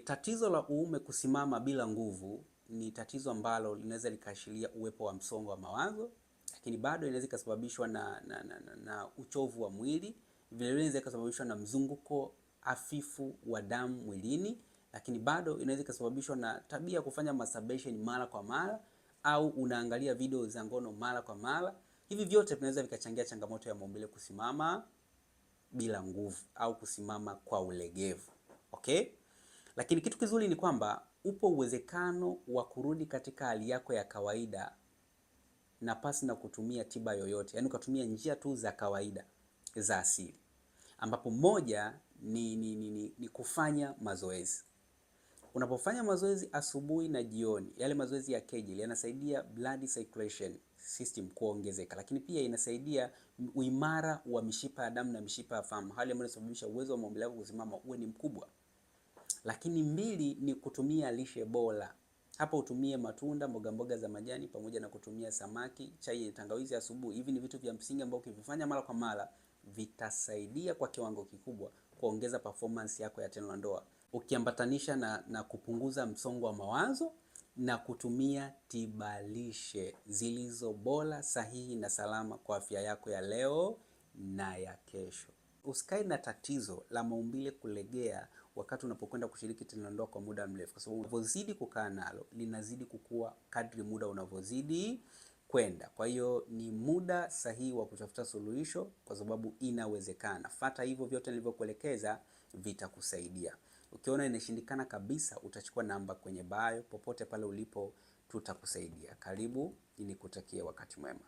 Tatizo la uume kusimama bila nguvu ni tatizo ambalo linaweza likaashiria uwepo wa msongo wa mawazo, lakini bado inaweza ikasababishwa na uchovu wa mwili. Vile vile inaweza ikasababishwa na mzunguko hafifu wa damu mwilini, lakini bado inaweza ikasababishwa na tabia kufanya masturbation mara kwa mara, au unaangalia video za ngono mara kwa mara. Hivi vyote vinaweza vikachangia changamoto ya maumbile kusimama bila nguvu au kusimama kwa ulegevu. Okay? Lakini kitu kizuri ni kwamba upo uwezekano wa kurudi katika hali yako ya kawaida na pasi na kutumia tiba yoyote. Yaani ukatumia njia tu za kawaida za asili. Ambapo moja ni kufanya mazoezi. Unapofanya mazoezi asubuhi na jioni, yale mazoezi ya Kegel yanasaidia blood circulation system kuongezeka, lakini pia inasaidia uimara wa mishipa ya damu na mishipa ya fahamu, hali ambayo inasababisha uwezo wa maumbile yako kusimama uwe ni mkubwa. Lakini mbili ni kutumia lishe bora. Hapa utumie matunda, mboga za majani pamoja na kutumia samaki, chai ya tangawizi asubuhi. Hivi ni vitu vya msingi ambavyo ukivifanya mara kwa mara vitasaidia kwa kiwango kikubwa kuongeza performance yako ya tendo la ndoa, ukiambatanisha na kupunguza msongo wa mawazo na kutumia tiba lishe zilizo bora, sahihi na salama kwa afya yako ya leo na ya kesho. Usikae na tatizo la maumbile kulegea wakati unapokwenda kushiriki tendo la ndoa kwa muda mrefu, kwa sababu unavozidi kukaa nalo linazidi kukua kadri muda unavozidi kwenda. Kwa hiyo ni muda sahihi wa kutafuta suluhisho, kwa sababu inawezekana. Fuata hivyo vyote nilivyokuelekeza, vitakusaidia. Ukiona inashindikana kabisa, utachukua namba kwenye bio. Popote pale ulipo tutakusaidia. Karibu, nikutakie wakati mwema.